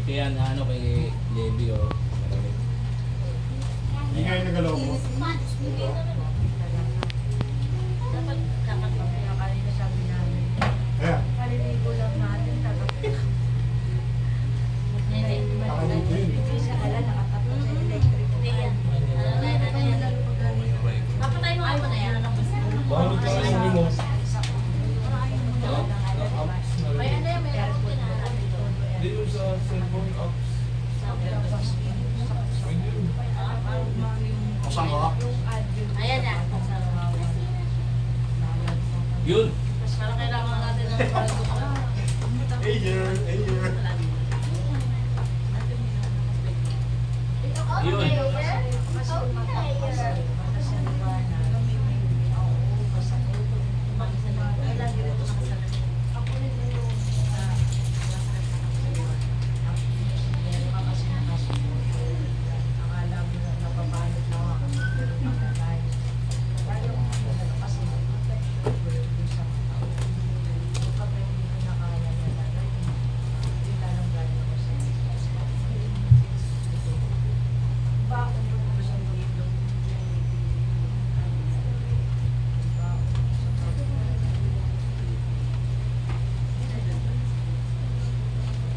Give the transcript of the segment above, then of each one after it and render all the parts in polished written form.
Kaya na ano kay Levi o. Hindi kayo nagalaw mo. Dapat kakatapos kanina sabi namin. Ayan. Kaliligo lang natin, tatapos. Hindi. Nakalito yun. Sa ala, nakatapos sa electric. Hindi yan. Papatay mo ako na yan. Bakit ka sabi mo? May ano yan, may aircon na namin doon. Hindi yung sa cellphone apps. Pwede yun. Kusang ka? Ayan na. Yun. Parang kailangan natin ng bago ka. Ayer. Yun.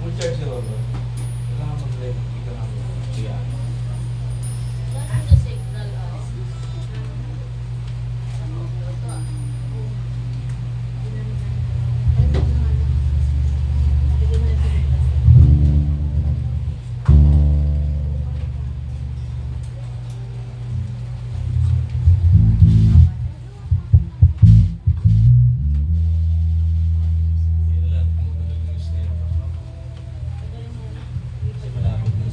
Full charge na ba ba? Kailangan mag-live. Ika namin. Yeah. Yun lang. Kung matagal yung snare. Kasi malapit na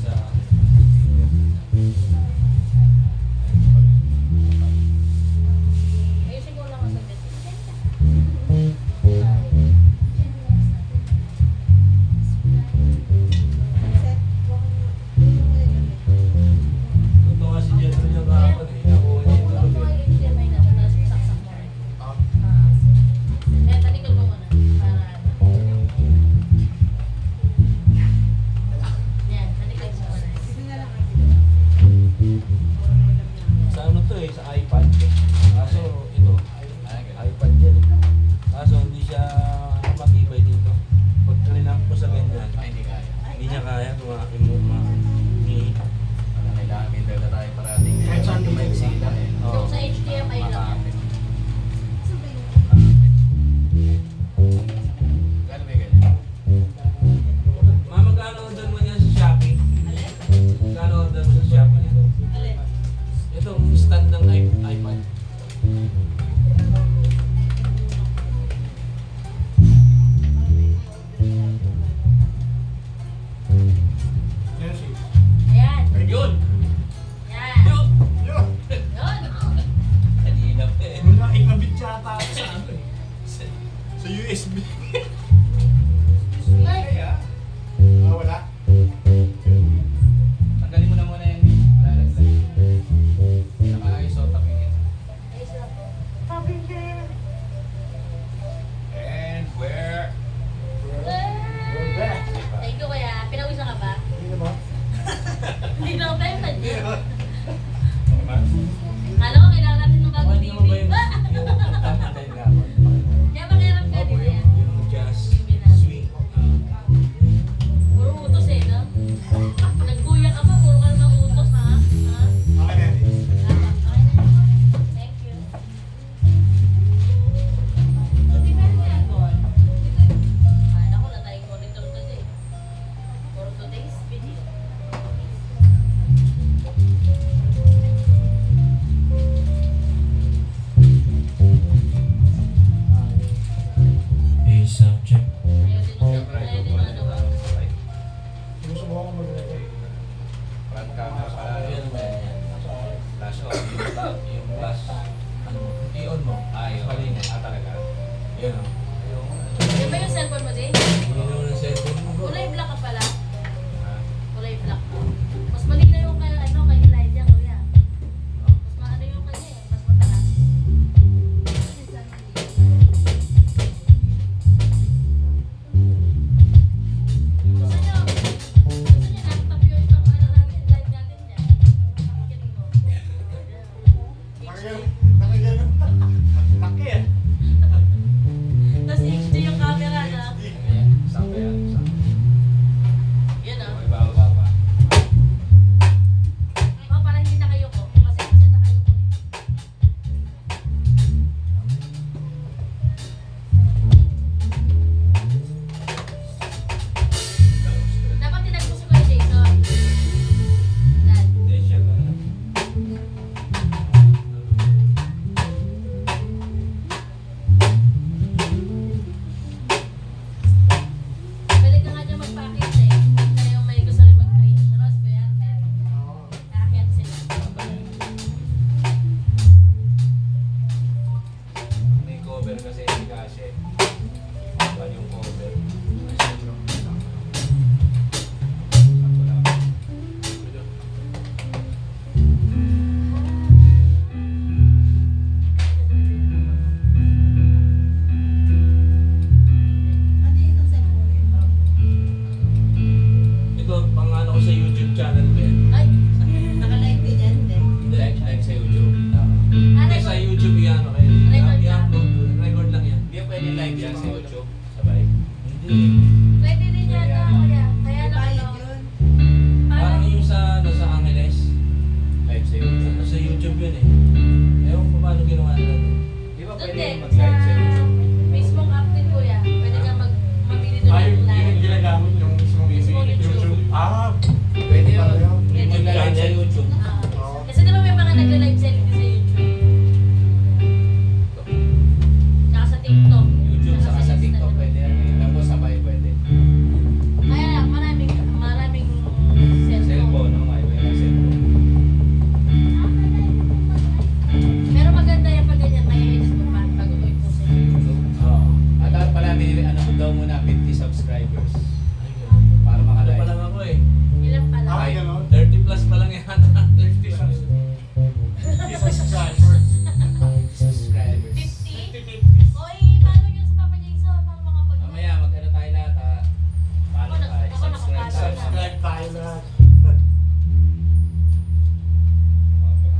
tayo lahat.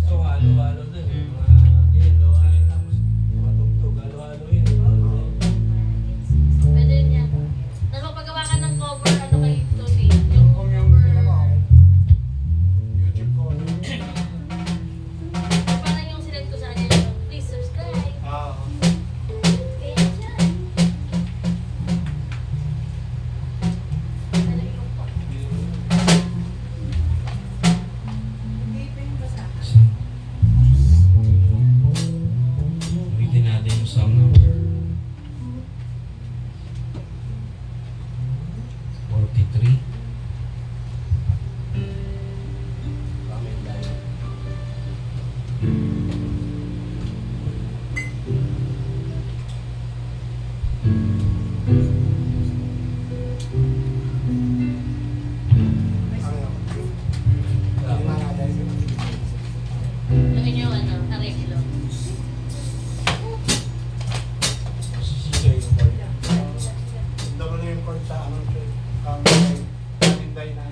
So, halo-halo dun eh. Mga yelo, ay, tapos mga tugtog, halo-halo yun. Pwede rin yan. Tapos magpagawa ka ng cover, ano kay Toti? Yung Kung yung cover. pinagawa ko, YouTube ko. Parang yung sinend ko sa kanila. Please subscribe. Ah, Kaya dyan. Ano yung po? Ulitin natin yung song number 43. Ramen dahil. ano yung mga guys. Yung inyong ano, arreglo. Masisisa yung part. Double na yung chord sa ano siya. Kaninday na.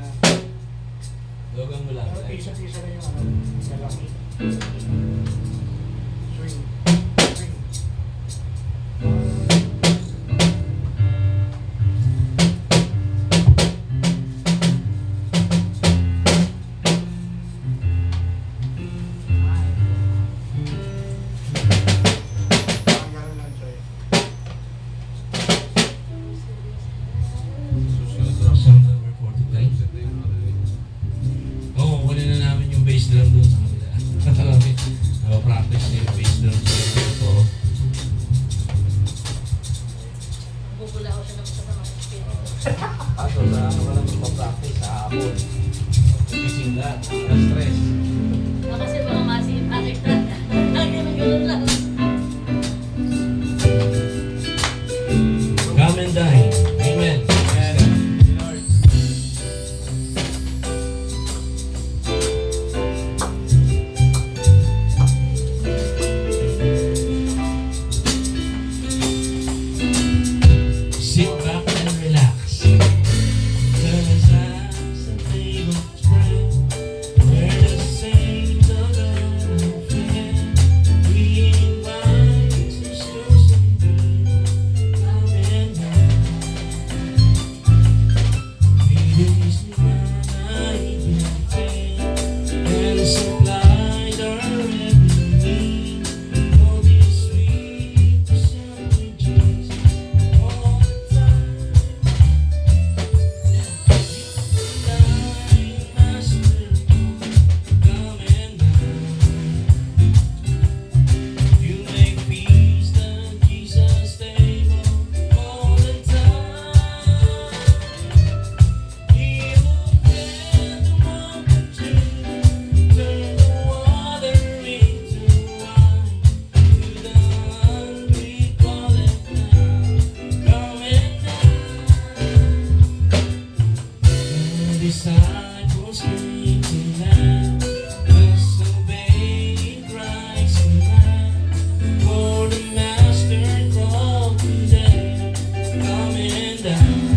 Logan mo lang. Pisa-pisa na yung ano. Malaki. Swing. Swing. Parang ganun lang siya eh. Susunod na song number 43. Oo, kunin na namin yung bass drum dun sa kanila. Practice na yung bass drum sa ito. Bubula ko siya ng sa mga spin. Kaso sa ano ka lang magpa-practice sa hapon. Gising lahat, na-stress. Kasi mga massive addict na. Ang ganun lang. Come and dine. Amen. Sit back and relax. Cause as the table spread, where the saints of God fed, we invite some souls and good. Come and dine. Feast the night in faith, and supplied our every need. Oh, be sweet to serve with Jesus all the time. Thine Master, come and dine. You make peace at Jesus' table all the time. He will fill the multitude, turn the water into wine. To the hungry call it now, come and dine. The disciples came to them, thus obeying Christ's command. For the Master called to them, come and dine.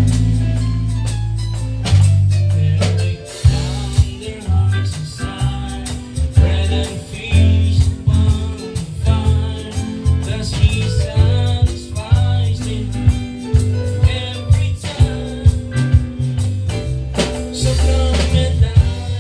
There they found their hearts inside, bread and fish upon the fire. Thus He satisfies them every time. So come and dine.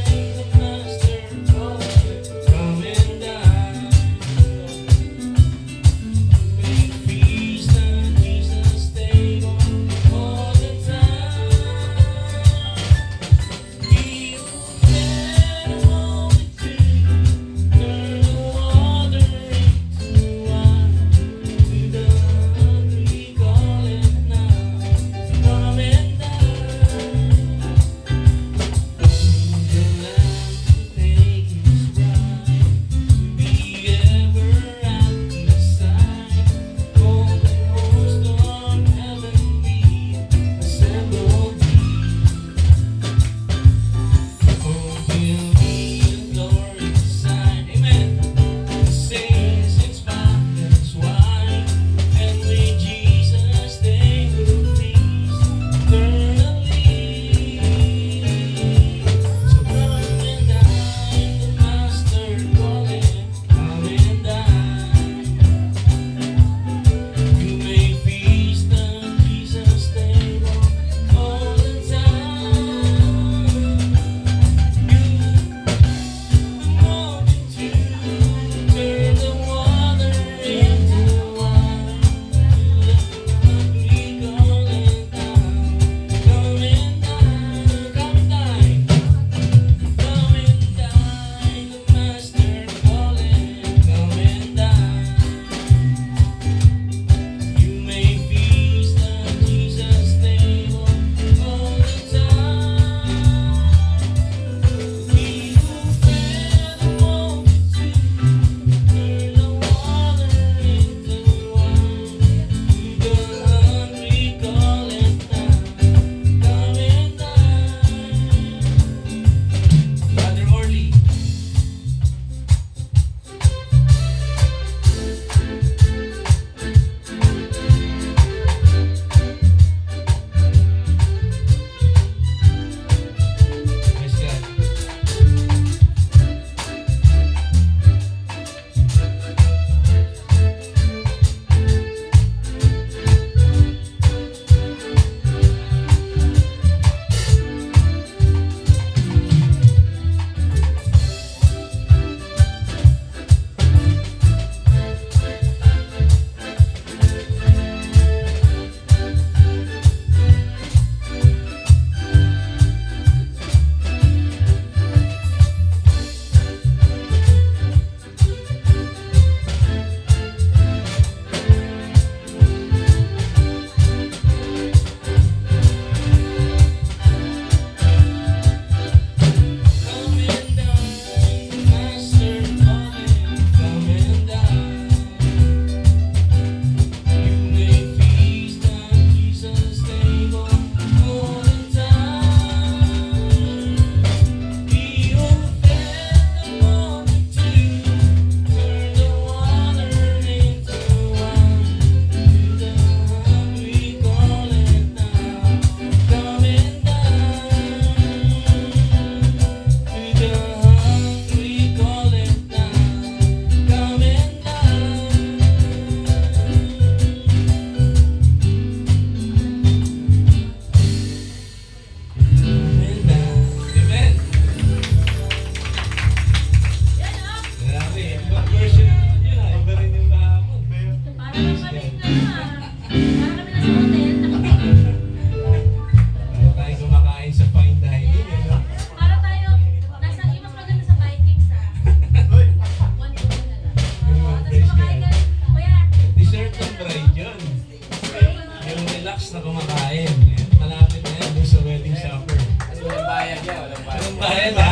Ayan ha.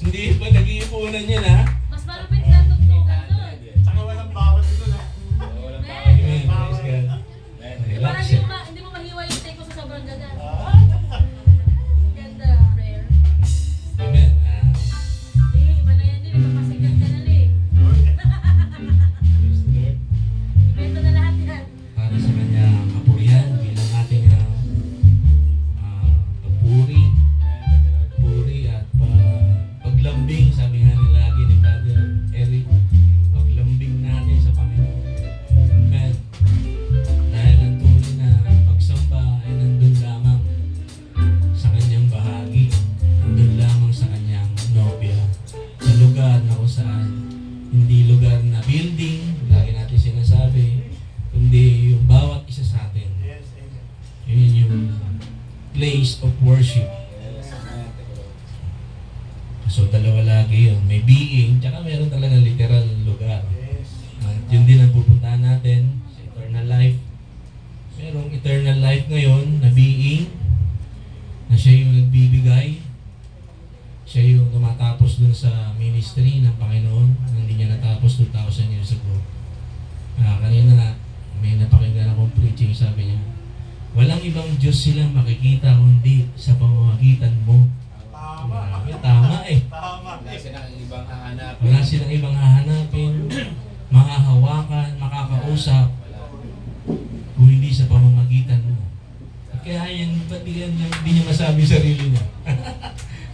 Hindi pa nag-iipunan yun ha. Mas malupit na tugtugan doon. Tsaka walang bawat ito na. Walang Amen. Praise God. Relax Parang eh. hindi mo mahiwa yung take ko sa sobrang ganda. Ah, Ganda, prayer. Amen. Iba na yan din. Ipapasikat ka na li. Praise the Lord. Ibenta na lahat yan. Para sa kanyang kapurihan bilang ating puri at paglambing, sabi nga nila lagi ni Brother Eric, paglambing natin sa Panginoon. Amen. Dahil ang tunay na pagsamba ay nandun lamang sa kanyang bahagi, nandun lamang sa kanyang nobya, sa lugar na kung saan hindi lugar na building, lagi natin sinasabi, kundi yung bawat isa sa atin. yes, amen. Yun yung place of worship. Yes, amen. So dalawa lagi yun. May being, tsaka meron talaga literal lugar. Yes. At yun din ang pupuntahan natin sa eternal life. Merong eternal life ngayon na being, na siya yung nagbibigay. Siya yung tumatapos dun sa ministry ng Panginoon na hindi niya natapos 2,000 years ago. Kanina nga, may napakinggan akong preaching, sabi niya, walang ibang Diyos silang makikita kundi sa pamamagitan mo. Tama. Tama eh. Tama. Wala silang ibang hahanapin. Wala silang ibang hahanapin, makahawakan, makakausap, kung hindi sa pamamagitan mo. At kaya yan, ba't hindi niya masabi sarili niya?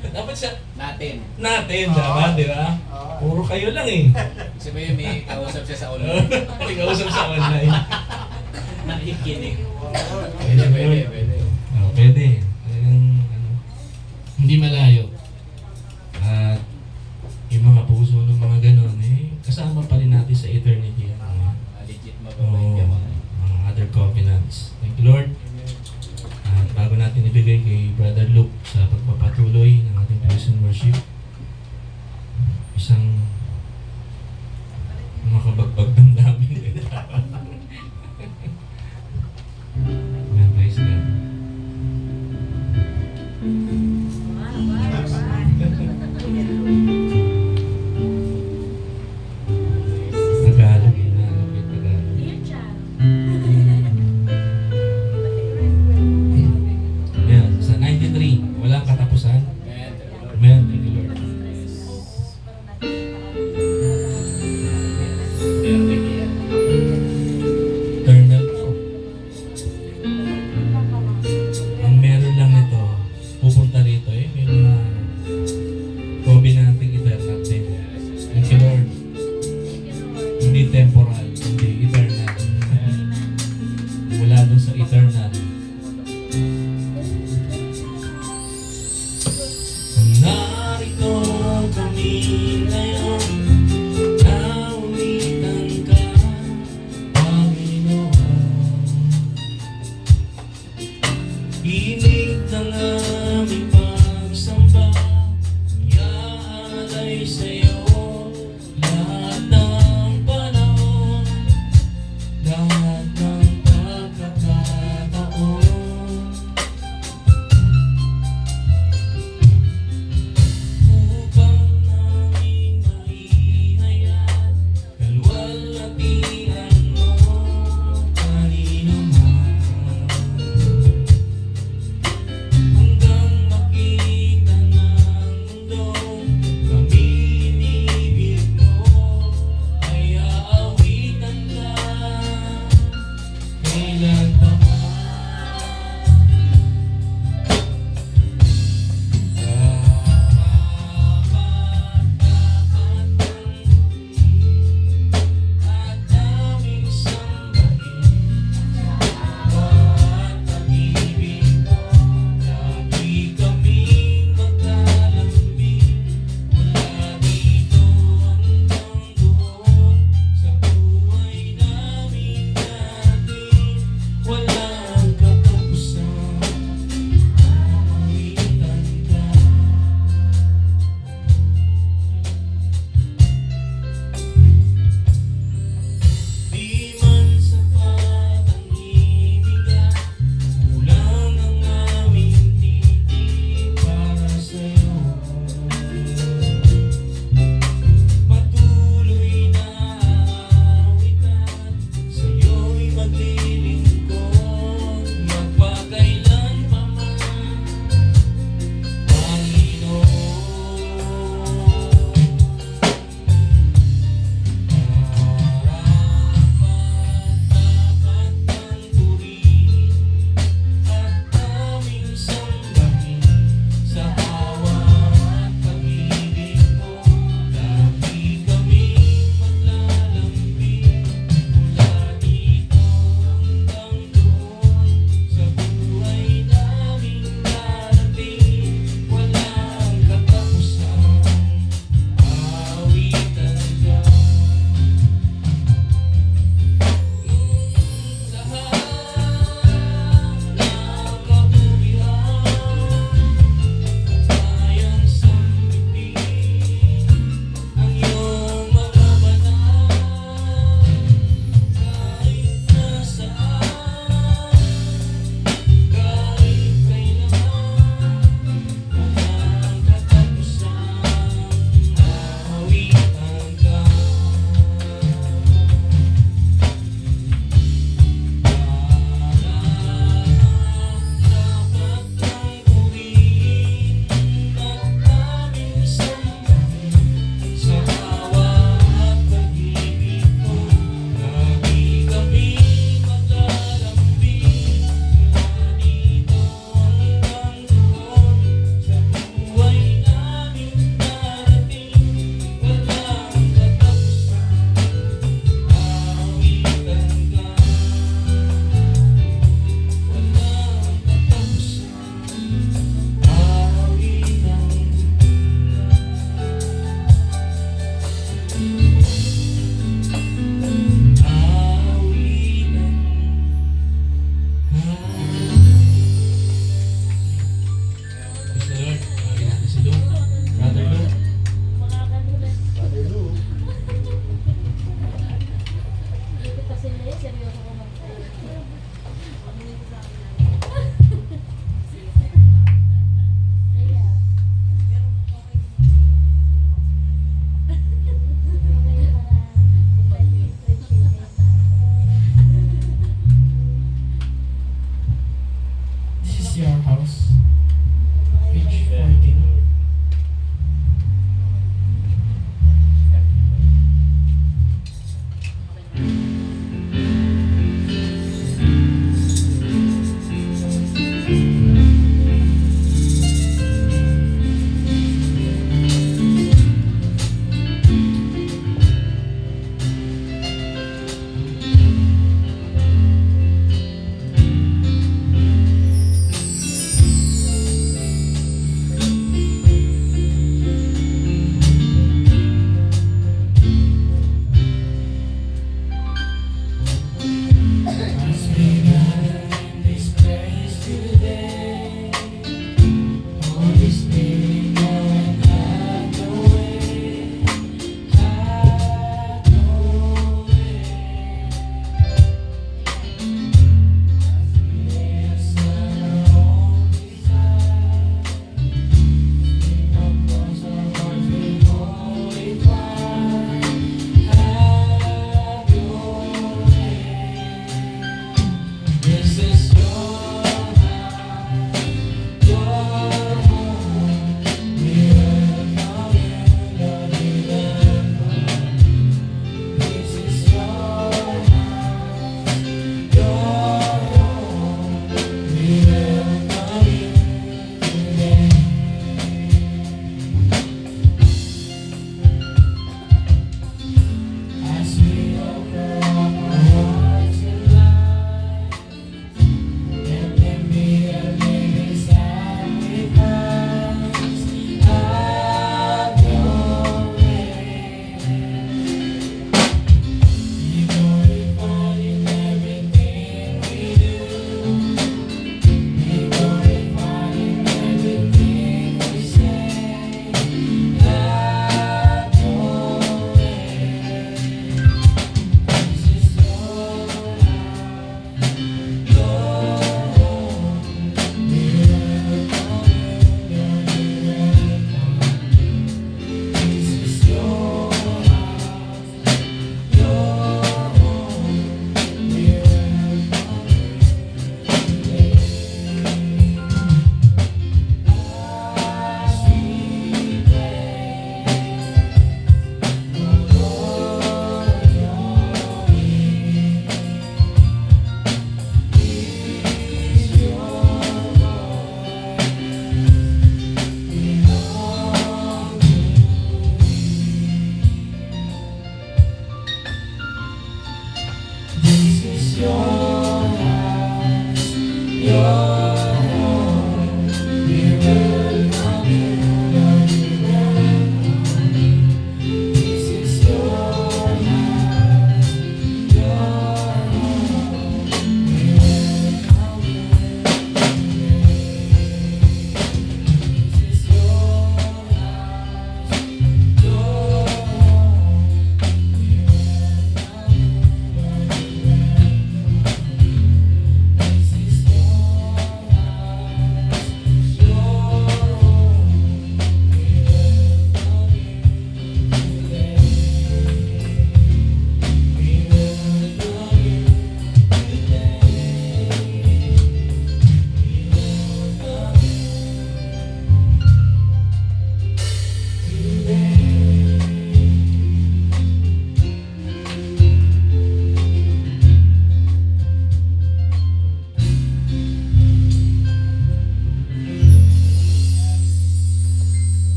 Dapat siya, Natin. natin, dapat, di ba? Puro kayo lang eh. Sabi may kausap siya sa online. Hindi ka usap sa online. Nakikinig. Pwede, Pwede. Pwede. Talagang, hindi malayo. At yung mga puso ng mga ganon, kasama pa rin natin sa eternity. Legit mababait ka mga. Mga other covenants. Thank you, Lord. At bago natin ibigay kay Brother Luke sa pagpapatuloy ng ating praise and worship, isang makabagbag ng daming Amen, praise God. Tagalog, inalapit Tagalog. Iyan siya. Ayan, sa 93, walang katapusan. Amen. Amen, thank you, Lord. Eternal to. Ang meron lang nito, pupunta rito may mga covenanting eternal din. Thank you, Lord. Hindi temporal, hindi eternal. Mula dun sa eternal. Narito kami ngayon, naunitan ka, Panginoon. Inig ng aming pagsamba, iaalay sa'yo lahat ng panahon, lahat ng pagkakataon. Upang namin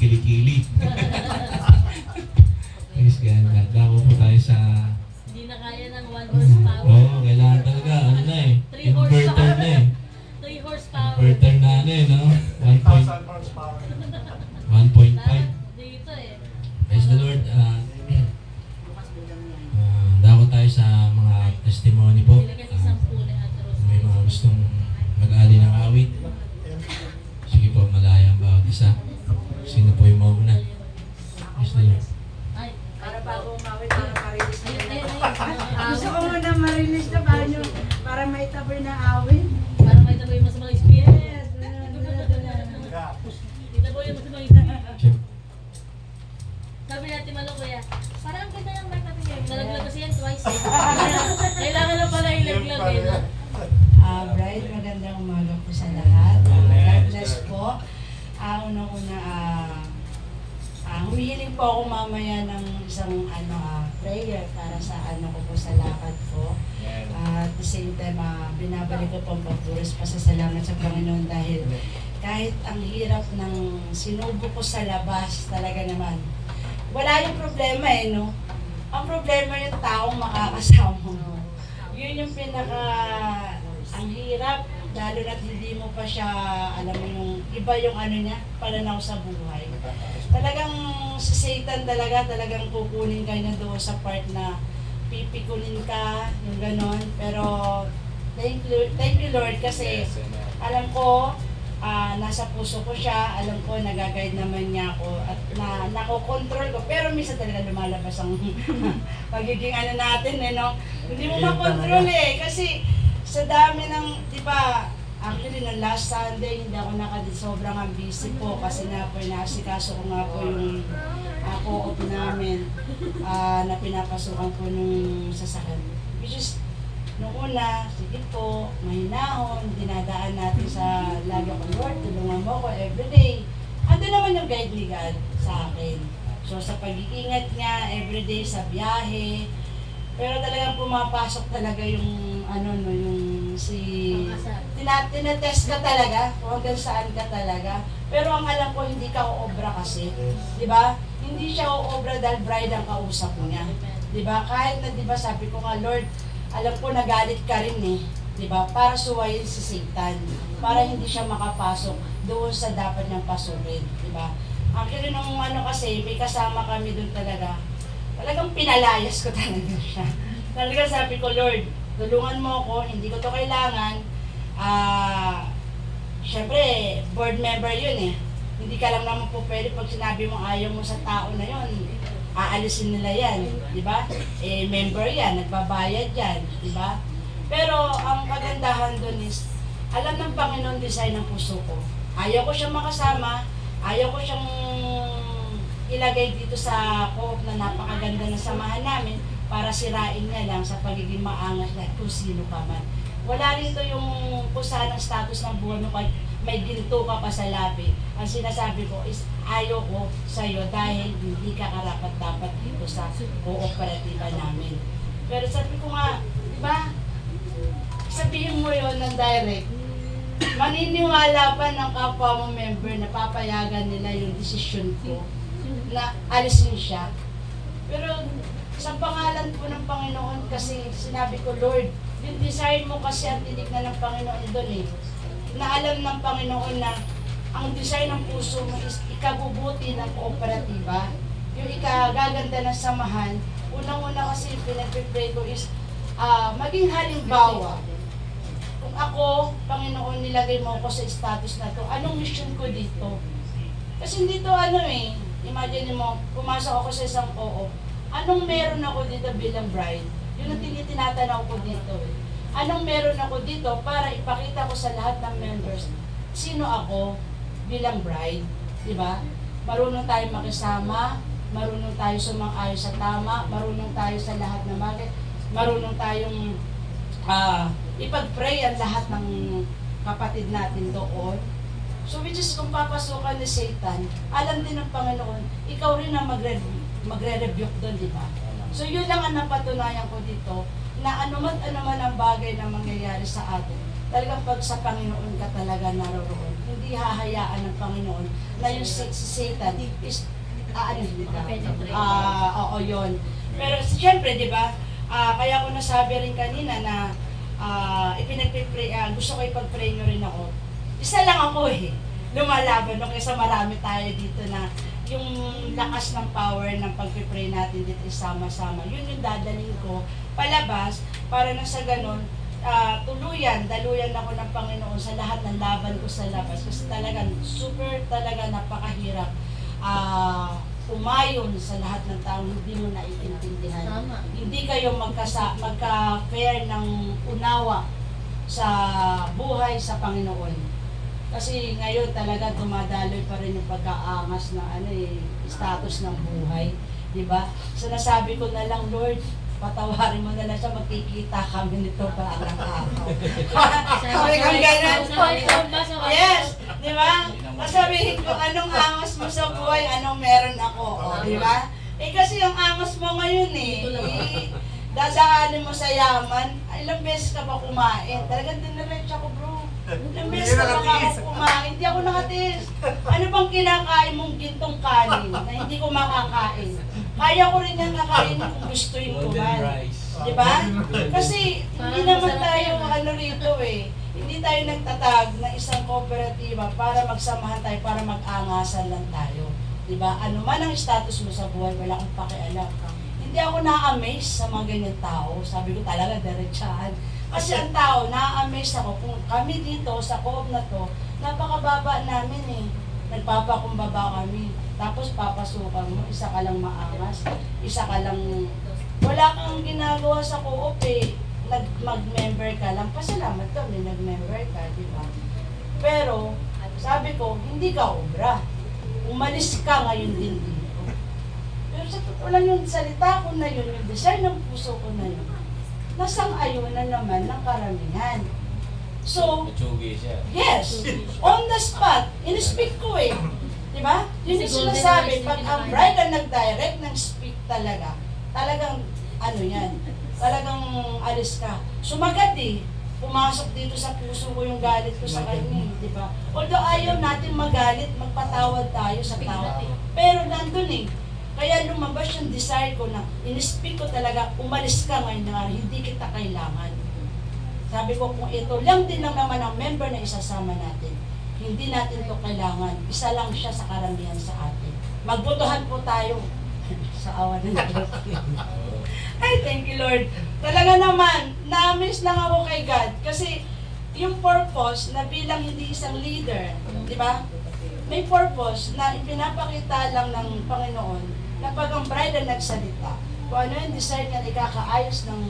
kilikili. Praise God. Dako po tayo sa... Hindi na kaya ng 1 horsepower. Oo, kailangan talaga. Ano na eh. 3 Inverter na eh. 3 horsepower. Inverter na ano eh, no? 1,000 horsepower. 1.5. Dito eh. Praise the Lord. Dako tayo sa mga testimony po. Hindi kasi 10 na atros. May mga gustong mag-ali ng awit. Sige po, malaya ang bawat isa. Sino po yung mauna? Praise the Lord. Ay, Para bago umawit, para marilis na ayun, yun. ayun, ayun. Gusto ko muna marilis na banyo para maitaboy na awit. Para may taboy mo sa mga experience. Yes, dula. Dito po yung sa mga experience. Check. Sabi natin malo kuya, parang ang ganda yung mic natin ngayon. Nalaglag kasi yan twice eh. Kailangan na pala ilaglag eh. No? Bride, magandang umaga po sa lahat. God bless po. Unang-una, humihiling po ako mamaya ng isang prayer para sa ko po sa lakad ko. At the same time, binabalik ko po ang pagpuros pasasalamat sa Panginoon dahil kahit ang hirap ng sinubo ko sa labas, talaga naman, wala yung problema eh, no? Ang problema yung taong makakasama mo. Yun yung ang hirap, lalo na't hindi mo pa siya, alam mo yung, iba yung niya, pananaw sa buhay. Talagang si Satan talagang kukunin ka na doon sa part na pipikunin ka, yung ganon. Pero, thank you Lord kasi alam ko, nasa puso ko siya, alam ko, nag-guide naman niya ako at nakokontrol ko. Pero minsan talaga lumalabas ang pagiging natin, no? Hindi mo makontrol eh, kasi sa dami ng, di ba, actually, nung last Sunday, hindi ako sobrang ang busy po kasi nga po, inaasikaso ko nga po yung co-op namin na pinapasukan po nung sasakyan. Which is, nung una, sige po, mahinahon, dinadaan natin sa lagi ko, Lord, tulungan mo ako everyday. Ando naman yung guide ni God sa akin. So, sa pag-iingat niya, everyday sa biyahe, pero talagang pumapasok talaga yung tinatest ka talaga kung hanggang saan ka talaga. Pero ang alam ko, hindi ka uobra kasi. Di ba? Hindi siya uobra dahil bride ang kausap niya. Di ba? Kahit na, di ba, sabi ko nga, Lord, alam ko nagalit ka rin eh. Di ba? Para suwayin si Satan. Para hindi siya makapasok doon sa dapat niyang pasukin. Di ba? Actually, nung kasi, may kasama kami doon talaga. Talagang pinalayas ko talaga siya. Talaga sabi ko, Lord, tulungan mo ako, hindi ko to kailangan. Siyempre, board member yun eh. Hindi ka lang naman po pwede pag sinabi mo ayaw mo sa tao na yun, aalisin nila yan, di ba? Member yan, nagbabayad yan, di ba? Pero ang kagandahan doon is, alam ng Panginoon design ng puso ko. Ayaw ko siyang makasama, ayaw ko siyang ilagay dito sa co-op na napakaganda na samahan namin para sirain niya lang sa pagiging maangas na kung sino ka man. Wala rito yung kusa ng status ng buhay mo kahit may ginto ka pa sa labi. Ang sinasabi ko is ayaw ko sa'yo dahil hindi ka karapat-dapat dito sa kooperatiba namin. Pero sabi ko nga, di ba, sabihin mo yon ng direct, maniniwala pa ng kapwa mo member na papayagan nila yung desisyon ko na alisin siya. Pero sa pangalan po ng Panginoon kasi sinabi ko, Lord, yung desire mo kasi ang tinignan ng Panginoon doon eh. Na alam ng Panginoon na ang desire ng puso mo is ikabubuti ng kooperatiba, yung ikagaganda ng samahan. Unang-una kasi pinag-pray ko is maging halimbawa. Kung ako, Panginoon, nilagay mo ako sa status na to, anong mission ko dito? Kasi dito imagine mo, pumasok ako sa isang co-op, anong meron ako dito bilang bride? Yun ang tinatanong ko dito eh. Anong meron ako dito para ipakita ko sa lahat ng members, sino ako bilang bride? Diba? Marunong tayo makisama, marunong tayo sumang-ayon sa tama, marunong tayo sa lahat ng bagay, marunong tayong ipag-pray ang lahat ng kapatid natin doon. So which is kung papasukan ni Satan, alam din ng Panginoon, ikaw rin ang magre-rebuke doon, di ba? So yun lang ang napatunayan ko dito, na anuman ang bagay na mangyayari sa atin, talagang pag sa Panginoon ka talaga naroroon, hindi hahayaan ng Panginoon na yung si Satan is, oo, yun. Pero siyempre, di ba, kaya ko nasabi rin kanina na gusto ko ipag-pray nyo rin ako. Isa lang ako lumalaban no, kaysa marami tayo dito na yung lakas ng power ng pag-pray natin dito isama-sama. Yun yung dadaling ko palabas para na sa ganun, daluyan ako ng Panginoon sa lahat ng laban ko sa labas. Kasi talagang super talaga napakahirap umayon sa lahat ng tao, hindi mo naiintindihan. Tama. Hindi kayo magka-fair ng unawa sa buhay sa Panginoon. Kasi ngayon talaga dumadaloy pa rin yung pagkaangas ng status ng buhay, di ba? So nasabi ko na lang, Lord, patawarin mo na lang siya, magkikita kami nito pa araw-araw. Sabi kang ganun. Yes, di ba? Sasabihin ko, anong angas mo sa buhay, anong meron ako, di ba? Kasi yung angas mo ngayon dadaanin mo sa yaman, ilang beses ka ba kumain? Talagang diniretso ako, bro. Ilang beses ka ba ako kumain? Hindi ako nakatiis. Ano bang kinakain mong gintong kanin na hindi ko makakain? Kaya ko rin yung nakain kung gustuin ko man. Di ba? Kasi hindi naman tayo rito Hindi tayo nagtatag ng isang kooperatiba para magsamahan tayo, para mag-angasan lang tayo. Di ba? Ano man ang status mo sa buhay, wala akong pakialam. Hindi ako na-amaze sa mga ganyan tao. Sabi ko talaga, diretsahan. Kasi ang tao, na-amaze ako kung kami dito sa co-op na to, napakababa namin Nagpapakumbaba kami. Tapos papasukan mo, isa ka lang maangas, isa ka lang, wala kang ginagawa sa co-op mag-member ka lang. Pasalamat kami, nag-member ka, di ba? Pero, sabi ko, hindi ka obra. Umalis ka ngayon din dito. Pero sa totoo lang yung salita ko na yun, yung design ng puso ko na yun, nasang-ayunan naman ng karamihan. So, Chugi siya. yes, on the spot, in-speak ko Diba? Yun yung sinasabi, pag ang bride ang nag-direct ng speak talagang talagang alis ka. Sumagat pumasok dito sa puso ko yung galit ko sa kanya, di ba? Although ayaw natin magalit, magpatawad tayo sa tao. Pero nandun Kaya lumabas yung desire ko na in-speak ko talaga, umalis ka ngayon na hindi kita kailangan. Sabi ko, kung ito lang din lang naman ang member na isasama natin, hindi natin to kailangan. Isa lang siya sa karamihan sa atin. Magbotohan po tayo sa awa ng Diyos. Ay, thank you, Lord. Talaga naman, na-miss lang ako kay God. Kasi yung purpose na bilang hindi isang leader, di ba? May purpose na ipinapakita lang ng Panginoon na pag ang bride ang nagsalita, kung ano yung desire niya na ikakaayos ng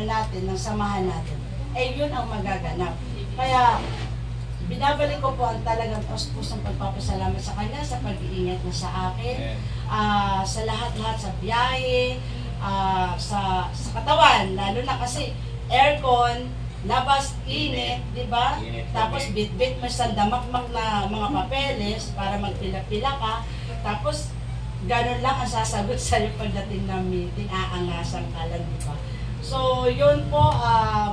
natin, ng samahan natin, yun ang magaganap. Kaya, binabalik ko po ang talagang pusong pagpapasalamat sa Kanya sa pag-iingat niya sa akin, sa lahat-lahat, sa biyahe, sa katawan, lalo na kasi aircon, labas, init, di ba? Tapos bit-bit mo sa damakmak na mga papeles para magpila-pila ka, tapos ganun lang ang sasagot sa'yo pagdating ng meeting, aangasan ka lang, di ba? So, yun po,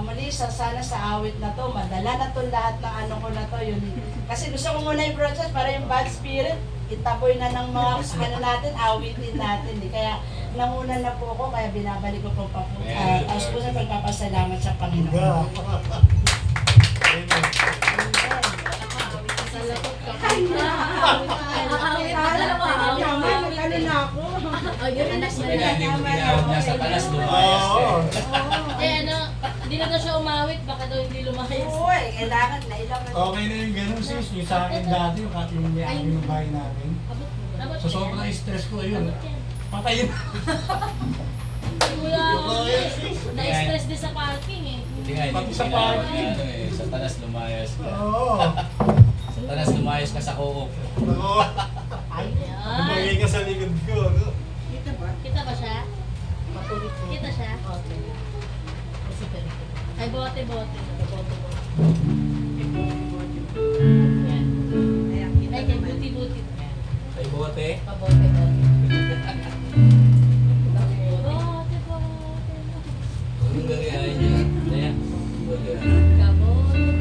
Melissa, sana sa awit na to, madala na to lahat ng ko na to, yun. Kasi gusto ko muna yung process para yung bad spirit, itaboy na ng mga natin, awitin natin. Kaya, nangunan na po ako, kaya binabalik ko po taos po sa pagpapasalamat sa Panginoon. Pinahawag niya sa talas, lumayas Hindi na daw siya umawit, baka daw hindi lumayas. Kailangan na ilang. Okay na yung ganun sis, yung sa akin dati, yung katingyari ng bahay namin. Abot Sa sobrang stress ko, ayun, patayin. Kuya, na-stress din sa parking Hindi nga, Pati hindi sa pinahawag parking. niya, sa talas lumayas ka. Oo. Sa talas lumayas ka sa co-op. Oo. Ayan. Lumagay ka sa likod ko. Kita ba siya? Kita siya? Ay, bote-bote. Ay, kay buti-buti. Ay, bote. Pabote-bote. Bote-bote. Anong gagayahin niya? Kaya, bote. Kabote.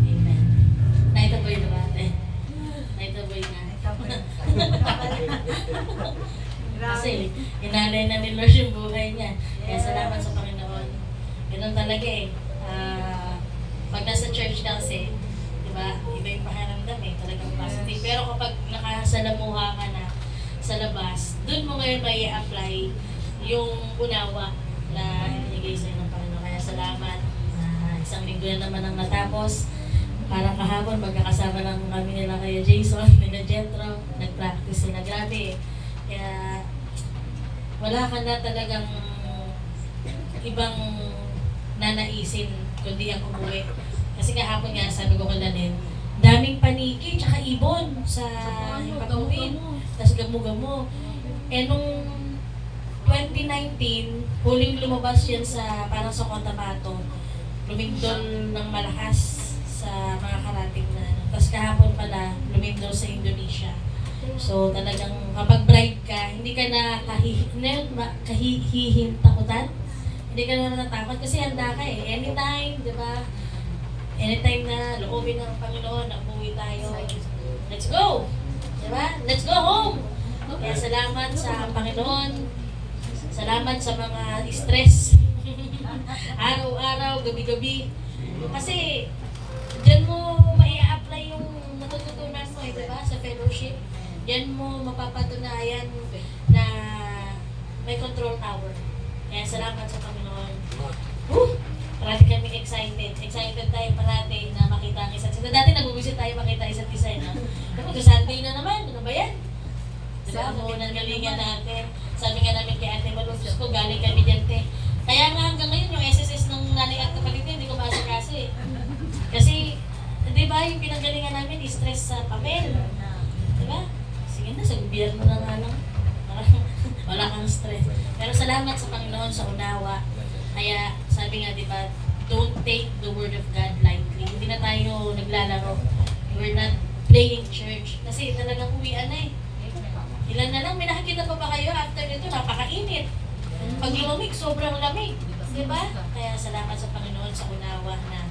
Amen. Naitaboy na ba ate? Naitaboy na. Kasi inalay na ni Lord yung buhay niya. Kaya salamat sa Panginoon. Ganun talaga eh. Pag nasa church ka kasi, di ba, iba yung pakiramdam eh, talagang positive. Pero kapag nakasalamuha ka na sa labas, dun mo ngayon may apply yung unawa na hinigay sa'yo ng Panginoon. Kaya salamat. Isang linggo na naman ang natapos. Parang kahapon, magkakasama lang kami nila kaya Jason, nila Jethro, nag-practice sila. Grabe. Kaya wala ka na talagang ibang nanaisin kundi ang umuwi. Kasi kahapon nga, sabi ko kala din, daming paniki, tsaka ibon sa pag-uwin. Tapos gamo-gamo. Eh nung 2019, huling lumabas yan sa, parang sa Cotabato, lumindol ng malakas sa mga karating na ano. Tapos kahapon pala, lumindol sa Indonesia. So talagang kapag bride ka, hindi ka na kahihintakutan. Hindi ka na natakot kasi handa ka eh. Anytime, di ba? Anytime na loobin ng Panginoon na umuwi tayo. Let's go! Di ba? Let's go home! Kaya salamat sa Panginoon. Salamat sa mga stress. Araw-araw, gabi-gabi. Kasi diyan mo mai-apply yung natututunan mo, di ba? Sa fellowship. Diyan mo mapapatunayan na may control tower. Kaya salamat sa Panginoon. Parati kami excited. Excited tayo parati na makita ang isa't isa. Dati nag-visit tayo makita isa't isa. Kapag Sunday na naman, ano ba yan? Diba? Pinanggalingan natin. Sabi nga namin kay Ate Malu, Diyos ko, galing kami dyan, te. Kaya nga hanggang ngayon, yung SSS ng nanay at kapatid niya, hindi ko maasikaso eh. Kasi, di ba, yung pinanggalingan namin, stress sa papel. Di ba? Sige na, sa gobyerno na nga lang. Wala kang stress. Pero salamat sa Panginoon sa unawa. Kaya, sabi nga, di ba, don't take the word of God lightly. Hindi na tayo naglalaro. We're not playing church. Kasi talagang uwian na eh. Ilan na lang, may nakikita pa ba kayo after nito, napakainit. Pag lumamig, sobrang lamig. Diba? Kaya salamat sa Panginoon sa unawa na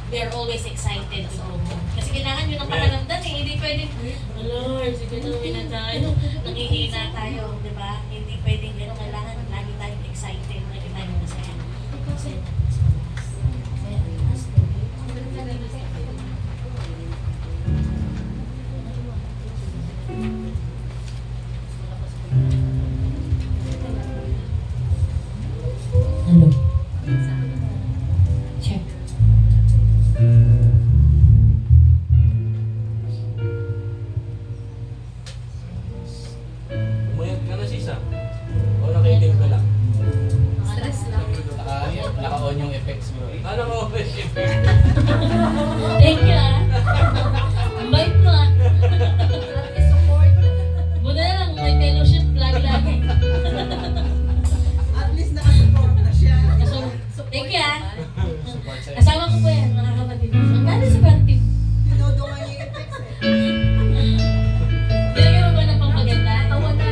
we are always excited to go home. Kasi kailangan yun ang pakiramdam eh. Hindi pwedeng, oh Lord, sige na uwi na tayo. Nangihina tayo, diba? Hindi pwedeng gano'n. Kailangan lagi tayong excited. Lagi tayong masaya. Masaya. Hello. Check. Umayag ka na sisa. O nakikinig ka lang. Stress lang. Naka-on yung effects mo. Naka-on yung effects. Thank you ah. Ang bait mo ah. Buti na lang, may fellowship lagi-lagi. At least nakasupport na siya. So, thank you ah. Support sa'yo. Kasama ko po yan, mga kapatid. Ang gano'n si Bantim. Tinudungan niya yung text eh. Pinagyan mo ba ng pampaganda? Tawa na.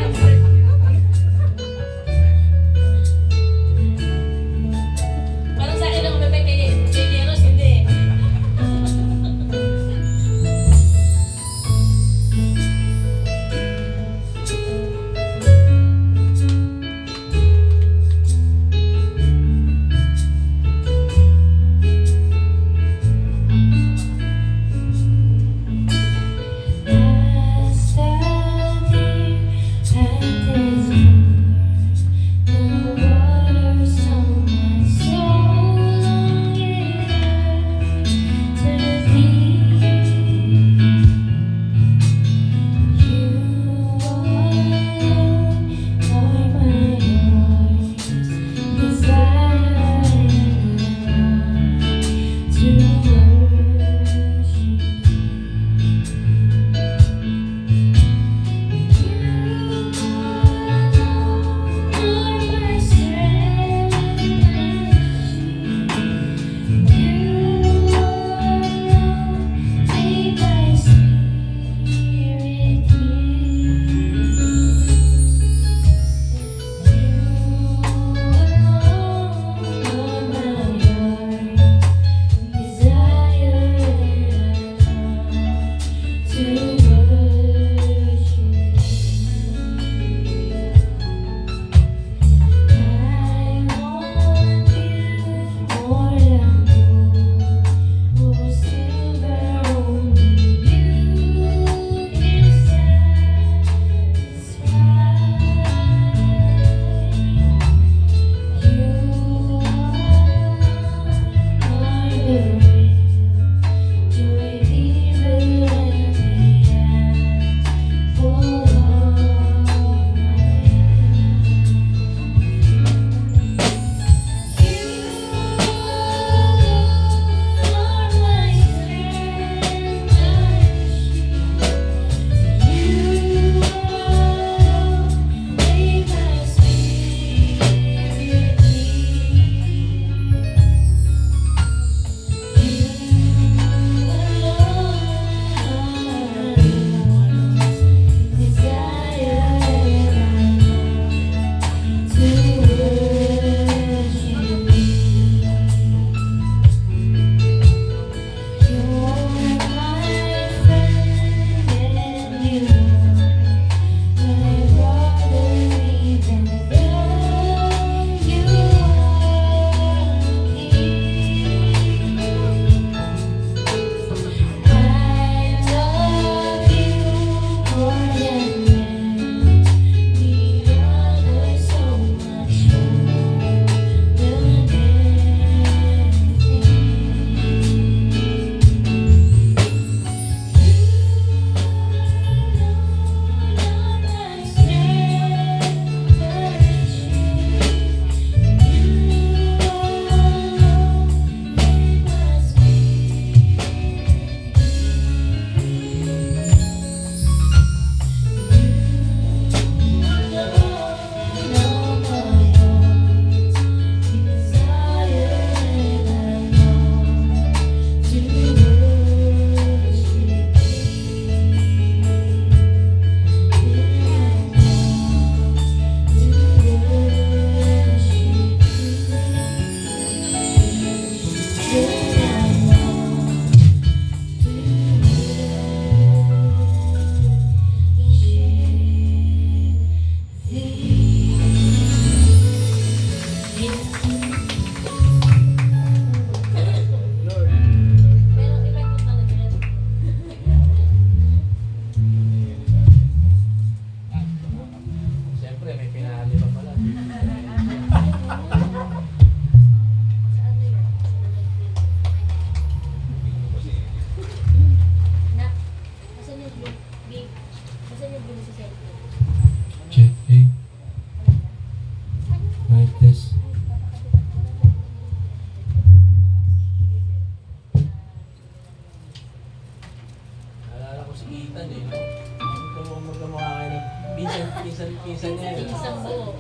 yan. Isang buo.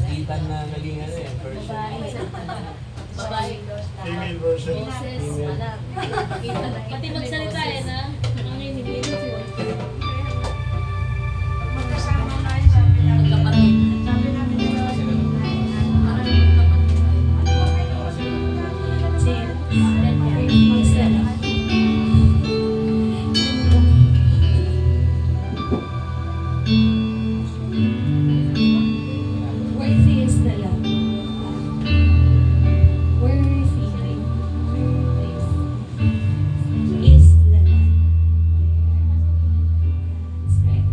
Titan na naging ano yan, version. Babae. Female version. Boses. Wala. Pati magsalita eh na. Ang hindi sila. Magkasama nga yun, sabi namin. Magkapatid. Sabi namin nila. Worthy is the love. Worthy is the love. That's right.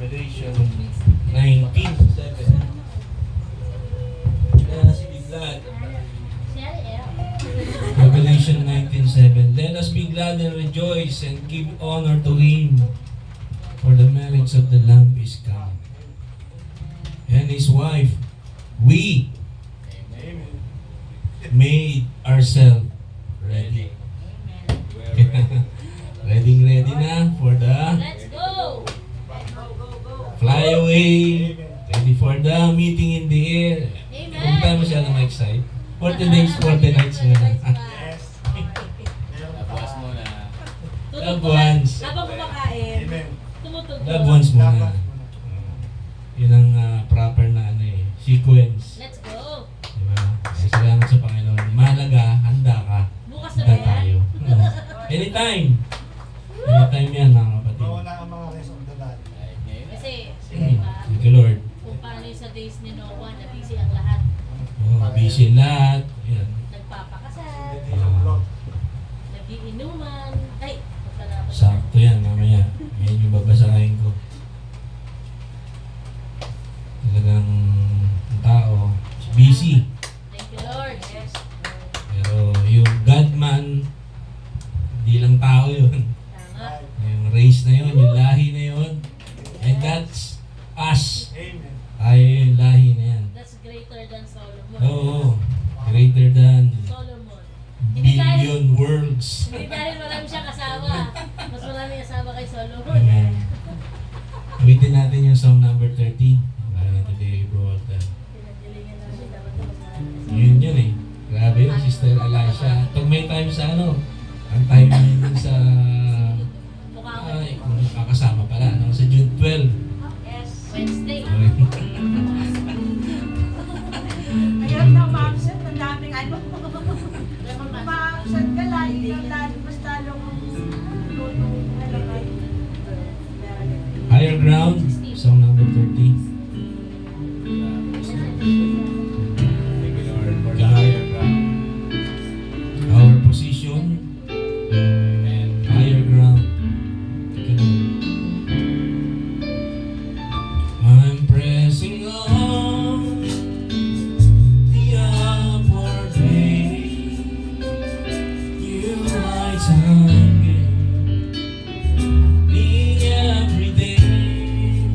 Revelation 19:7. Kaya si Biglad. Revelation 19:7. Let us be glad and rejoice and give honor to Him, for the marriage of the Lamb is come, and His wife. We Amen. made ourselves ready. Ready na for the Let's go! fly away. Ready for the meeting in the air. Amen. Kung tayo masyadong ma-excite. 40 days, 40 nights muna. Yes. Nabukas muna. Loved ones. Habang kumakain, Amen. tumutugtog. Loved ones muna. Dapat muna. Yun ang proper na sequence. Let's go! Diba? Salamat sa Panginoon. Mahalaga, handa ka. Bukas na Handa ba yan? tayo. Anytime. Anytime yan, mga kapatid. Mawala ang mga rest of the land. Kahit ngayon. Kasi, di ba, Thank you, Lord. kung paano yung sa days ni Noah, na busy ang lahat. Oh, busy lahat. Yan. Nagpapakasal, Hindi yung vlog. nagiinuman. Ay, magkalaban. Sakto yan, mamaya. Yan yung babasahin ko. Talagang ang tao, busy. Thank you, Lord. Yes. Pero yung God man, hindi lang tao yun. Tama. Yung race na yun, yung lahi na yun. And that's us. Amen. Tayo yung lahi na yan. That's greater than Solomon. Oo. Greater than Solomon. billion worlds. Hindi dahil marami siyang kasama. Mas marami kasama kay Solomon. Amen. Ulitin natin yung song number 13. Para natin kay Bro Walter. Pinagdilingan namin dapat mas marami kasama. Yun yun eh. Grabe yun, Sister Elisha. Pag may time sa ang time na yun sa Mukha ko. kung kakasama pala, sa June 12. Yes. Wednesday. Ngayon na ma-absent, ang daming ano. Ma-absent ka lang, hindi lang lalo basta lang lulong nalagay. Higher Ground, song number 30. Thank you, Lord, for the higher ground. Our position, Amen. higher ground. Thank you, Lord. I'm pressing on the upward way. New heights I'm gaining every day.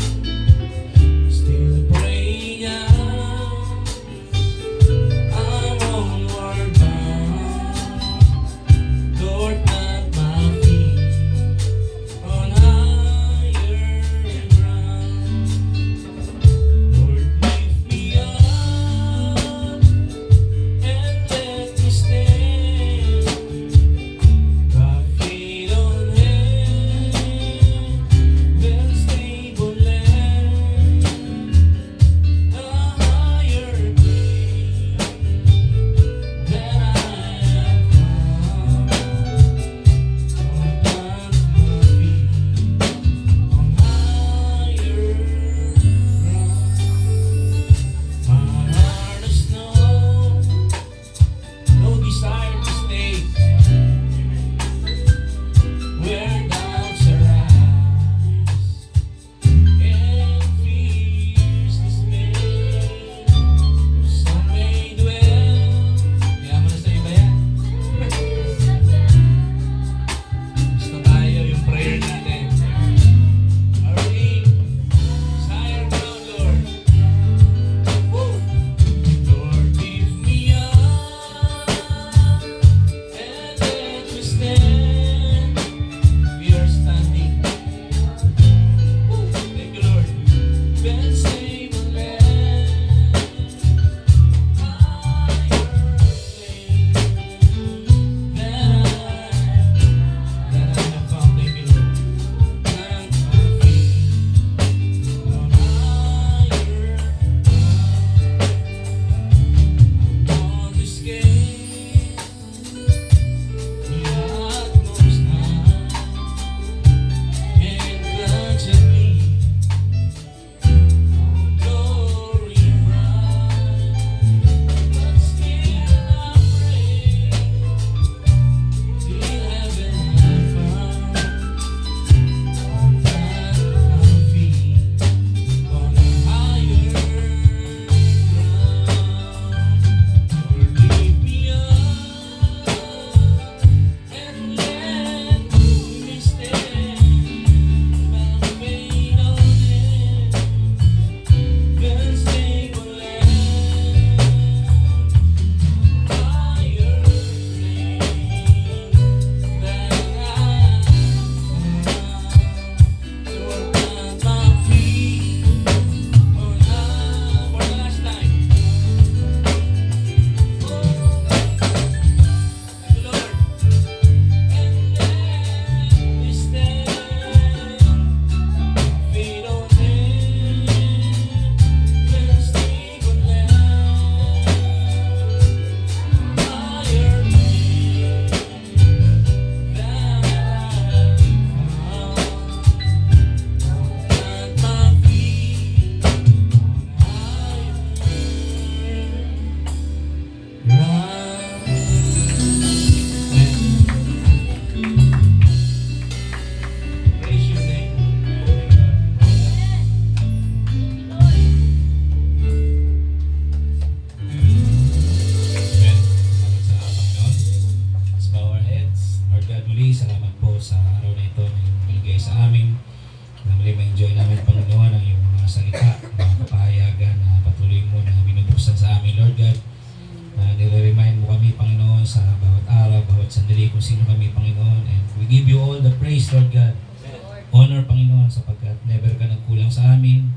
sa amin. Namali ma-enjoy namin, Panginoon, ang iyong mga salita, mga kapahayagan na patuloy mo na binubuksan sa amin, Lord God. Na nire-remind mo kami, Panginoon, sa bawat araw, bawat sandali kung sino kami, Panginoon. And we give you all the praise, Lord God. Honor, Panginoon, sapagkat never ka nagkulang sa amin.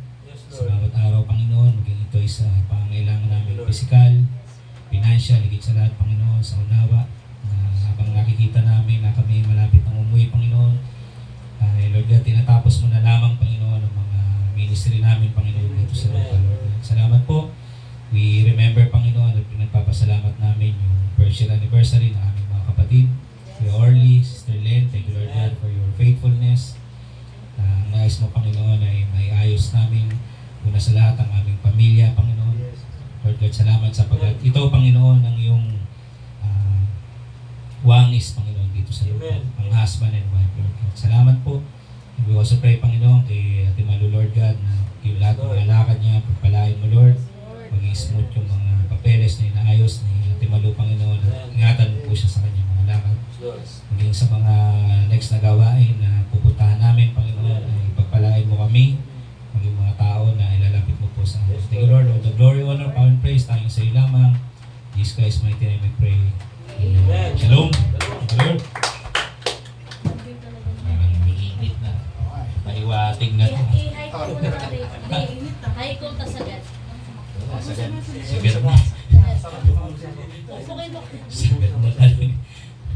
Sa bawat araw, Panginoon, maging ito ay sa pangangailangan namin physical, financial, higit sa lahat, Panginoon, sa unawa. Habang nakikita namin na kami malapit ang umuwi, Panginoon, ay Lord God, tinatapos mo na lamang, Panginoon, ang mga ministry namin, Panginoon, dito sa lupa, Lord God. Salamat po. We remember, Panginoon, at pinagpapasalamat namin yung first year anniversary ng aming mga kapatid, Kuya Orly, Sister Len. Thank you, Lord God, for your faithfulness. Ang nais mo, Panginoon, ay may ayos namin una sa lahat ang aming pamilya, Panginoon. Lord God, salamat sapagkat ito, Panginoon, ang iyong wangis, Panginoon, dito sa lupa. Ang husband and wife, Lord God. Salamat po. And we also pray, Panginoon, kay Ate Malu, Lord God, na yung lahat ng mga lakad niya, pagpalain mo, Lord. Maging smooth yung mga papeles na inaayos ni Ate Malu, Panginoon. Ingatan mo po siya sa kanyang mga lakad. Maging sa mga next na gawain na pupuntahan namin, Panginoon, ay pagpalain mo kami. Maging mga tao na ilalapit mo po sa amin. Thank you, Lord. All the glory, honor, power, and praise tayong sa iyo lamang. Jesus Christ, mighty name, we pray. Amen. Shalom. Thank you, Lord. Parang umiinit na. Pahiwatig na ito. I-high ko na natin. High ko tasagad. Sagad na. Okay mo. Sagad na.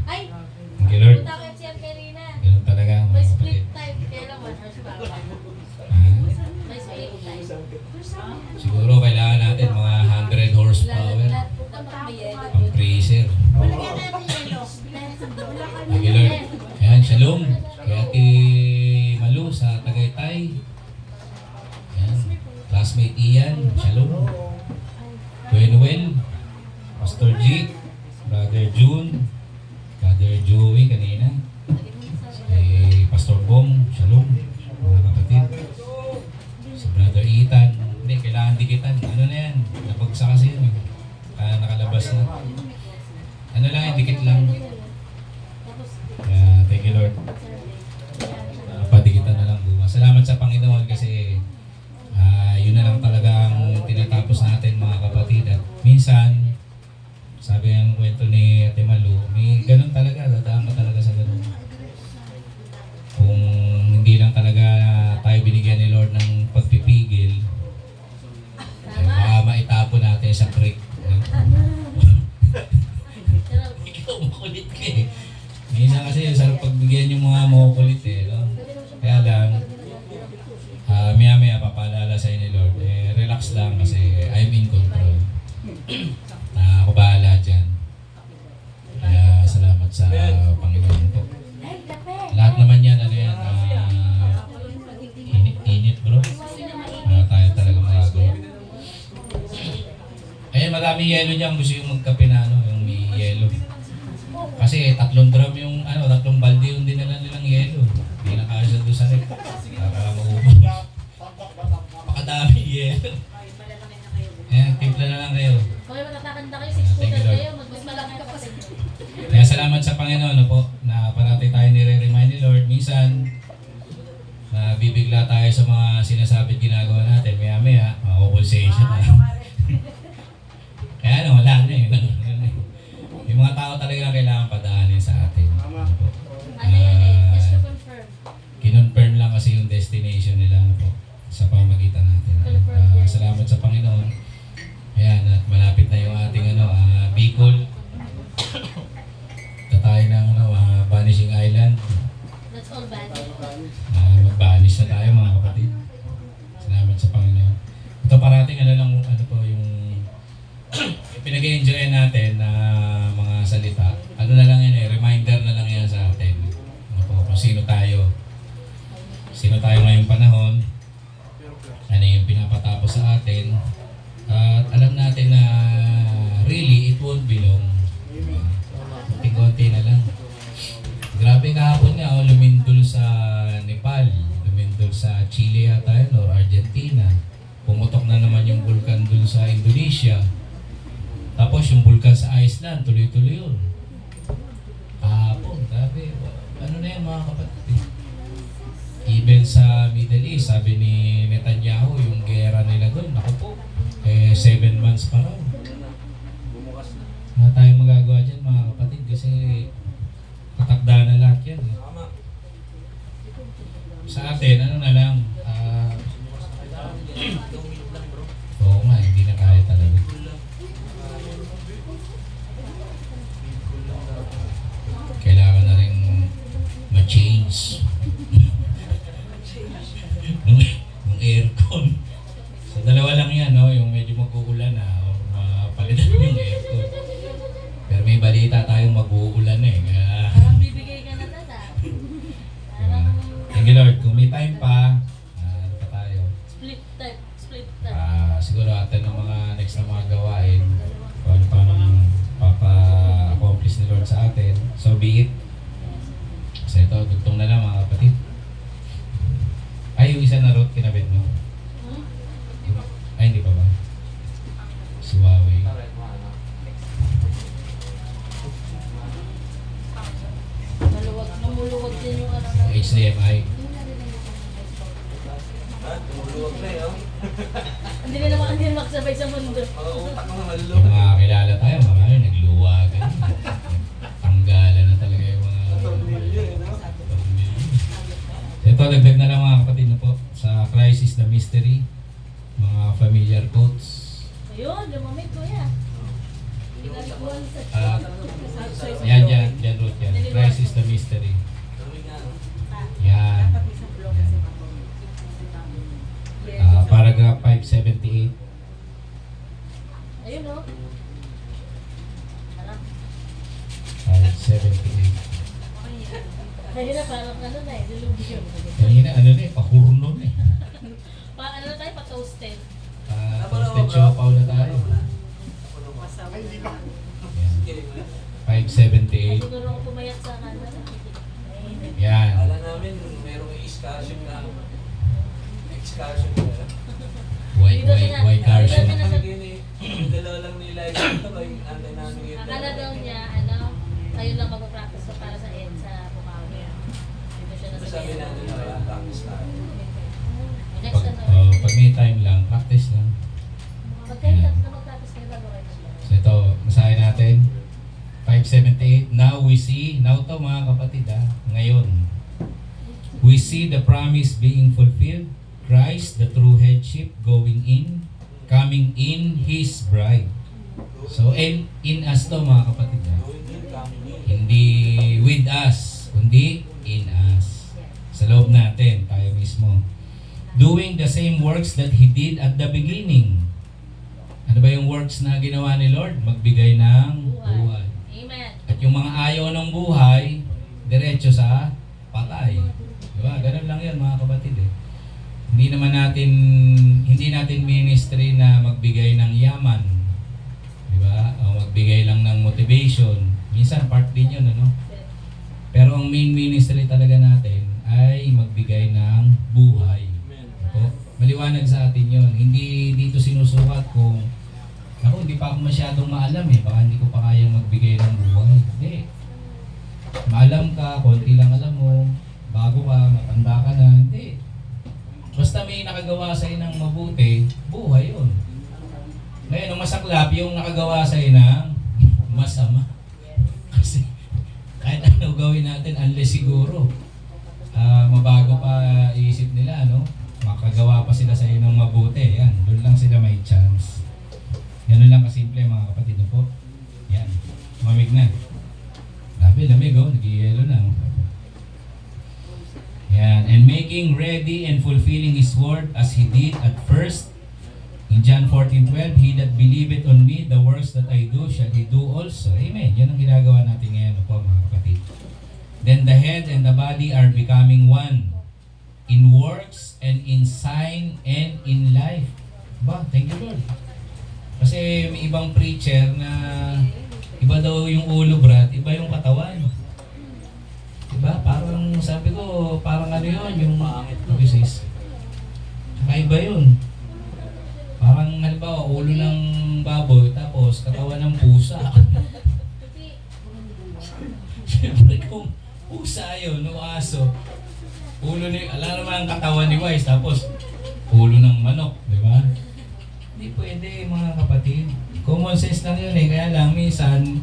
Ay! Thank you, Lord. Punta ko FCM kanina. Ganun talaga, May mga split kapatid. time. Kailan 1 horsepower? May split time. Siguro kailangan natin mga 100 horsepower. Lahat po kapag may yelo. Pang freezer. Malagyan natin yelo. Thank you, Lord. Ayan, shalom. Kay Ate Malu sa Tagaytay. Ayan. Classmate Ian, shalom. Kuya Noel, Pastor G, Brother June, Brother Joey kanina. Pastor Bong, shalom. Mga kapatid. Si Brother Ethan, hindi, kailangan dikitan. Ano na yan? Nabagsa kasi yun. Nakalabas na. Ano lang, dikit lang. Kaya, thank you, Lord. Padikitan na lang bumas. Salamat sa Panginoon kasi yun na lang talaga ang tinatapos natin, mga kapatid. At minsan, sabi ang kwento ni Ate Malu, may ganun talaga, dadaan ka talaga sa ganun. Kung hindi lang talaga tayo binigyan ni Lord ng pagpipigil, baka maitapon natin sa creek. Ikaw, makulit ka eh. Minsan kasi sarap pagbigyan yung mga makukulit eh. No? Kaya lang, maya-maya papaalala sa'yo ni Lord, relax lang kasi I'm in control. Ako bahala dyan. Kaya salamat sa Panginoon po. Lahat naman yan, ano yan, init bro. Tayo talaga magagawa. Maraming yelo dyan. Gusto yung magkape na yung may yelo. Kasi 3 drum yung, 3 balde yung dinala nilang yelo. Hindi na kaya doon sa rep. Para maubos. Pakadami yelo. Ayan, timpla na lang kayo. Okay, matatakanda kayo, 6 footer kayo, mas malaki ka pa sa inyo. Kaya salamat sa Panginoon po na parati tayo nire-remind ni Lord. Minsan, bibigla tayo sa mga sinasabi at ginagawa natin. Maya-maya, makukonsensya tayo. Kaya wala na eh. Yung mga tao talaga kailangan padaanin sa atin. Ano yan eh, just to confirm. Kinonfirm lang kasi yung destination nila po sa pamagitan natin. Salamat sa Panginoon. Ayan, at malapit na yung ating Bicol. Tayo ng Vanishing Island. That's all bad. Mag-vanish na tayo mga kapatid. Salamat sa Panginoon. Ito parating yung pinag-enjoy natin na mga salita. Ano na lang yan reminder na lang yan sa atin. Kung sino tayo. Sino tayo ngayong panahon. Ano yung pinapatapos sa atin. At alam natin na really it won't be long. Konti-konti na lang. Grabe kahapon nga, lumindol sa Nepal, lumindol sa Chile yata yun, or Argentina. Pumutok na naman yung vulkan dun sa Indonesia. Tapos yung vulkan sa Iceland, tuloy-tuloy yun. Kahapon, grabe. Ano na yan mga kapatid? even sa Middle East, sabi ni Netanyahu, yung gera nila doon, ako po, 7 months pa raw. Bumukas na. Wala tayong magagawa dyan mga kapatid kasi katakda na lahat yan. Eh. Tama. Sa atin, ano na lang, oo nga, hindi na kaya talaga. Kailangan na rin ma-change yung aircon. So dalawa lang yan, no? Yung medyo mag-uulan na o mapalitan yung aircon. Pero may balita tayong mag-uulan eh. Kaya, Parang bibigay ka na tata. thank you Lord. Kung may time pa, ano pa tayo? Split type. Split type. Siguro atin ang mga next na mga gawain kung ano pa nang papa-accomplish ni Lord sa atin. So be it. Kasi ito, dugtong na lang mga kapatid. Ay, yung isa na route kinabit mo. Hmm? Ay, hindi pa ba? Si Huawei. Maluwag. Namuluwag din yung ano na. HDMI. Tumuluwag na yun. Hindi na naman hindi magsabay sa mundo. Mga utak mo Yung malulog. mga kilala tayo, mga yun, nagluwagan. Tanggalan na talaga yung mga... Ito, dagdag na lang mga kapatid na po sa Crisis the Mystery. Mga familiar quotes. Ayun, lumamig ko yan. Yan, Ruth, yan. Crisis the Mystery. Yan. Paragraph 578. Ayun o. 578. Kanina parang ano na eh, dilubyo. Kanina, ano na eh, pahurno na eh. Ano na tayo, pa-toasted. Toasted siopaw na tayo. Ay, hindi pa. Yan. 578. Siguro ako pumayat sa kanan. Yan. Kala namin merong excursion na. Excursion na. White Carson. Yung dalawa lang nila ito. Antay namin yung Akala daw niya, ano, kayo lang mag-practice ko para sa EDSA Bukawi. Dito siya Ito nasa sabi natin na kaya practice tayo. Next ano. Pag may time lang, practice lang. Magkaya na mag-practice kayo bago kayo sila. So ito, masahin natin. 578. Now we see, now to mga kapatid ngayon. We see the promise being fulfilled. Christ, the true headship, coming in His bride. So, in us to mga kapatid. Hindi with us, kundi in us. Sa loob natin, tayo mismo. Doing the same works that He did at the beginning. Ano ba yung works na ginawa ni Lord? Magbigay ng buhay. Amen. At yung mga ayaw ng buhay, diretso sa patay. Diba? Ganun lang yan mga kapatid eh. Hindi natin ministry na magbigay ng yaman. Diba? O magbigay lang ng motivation. Minsan part din yun, ano? Pero ang main ministry talaga natin ay magbigay ng buhay. O, maliwanag sa atin yun. Hindi dito sinusukat kung hindi pa ako masyadong maalam eh. Baka hindi ko pa kayang magbigay ng buhay. Hindi. Maalam ka, konti lang alam mo. Bago ka, matanda ka na. Hindi. Basta may nakagawa sa'yo ng mabuti, buhay yun. Ngayon, ang masaklap, yung nakagawa sa'yo ng masama. Kasi kahit ano gawin natin, unless siguro, mabago pa isip nila, no? Makagawa pa sila sa'yo ng mabuti. Yan, doon lang sila may chance. Ganun lang kasimple mga kapatid na po. Yan, mamig na. Lamig, nag-yelo na. Yan, and making ready and fulfilling His word as He did at first. In John 14:12, He that believeth on me, the works that I do, shall he do also. Amen. Yan ang ginagawa natin ngayon po mga kapatid. Then the head and the body are becoming one. In works and in sign and in life. Ba, thank you Lord. Kasi may ibang preacher na iba daw yung ulo brad, iba yung katawan. Diba? Parang sabi ko, parang ano yun, yung sis. Saka iba yun. Parang halimbawa, ulo ng baboy, tapos katawan ng pusa. Siyempre kung pusa yun, o aso, Ulo ni, alam naman ang katawan ni Wise, tapos ulo ng manok, di ba? Hindi pwede mga kapatid. Common sense lang yun eh, kaya lang minsan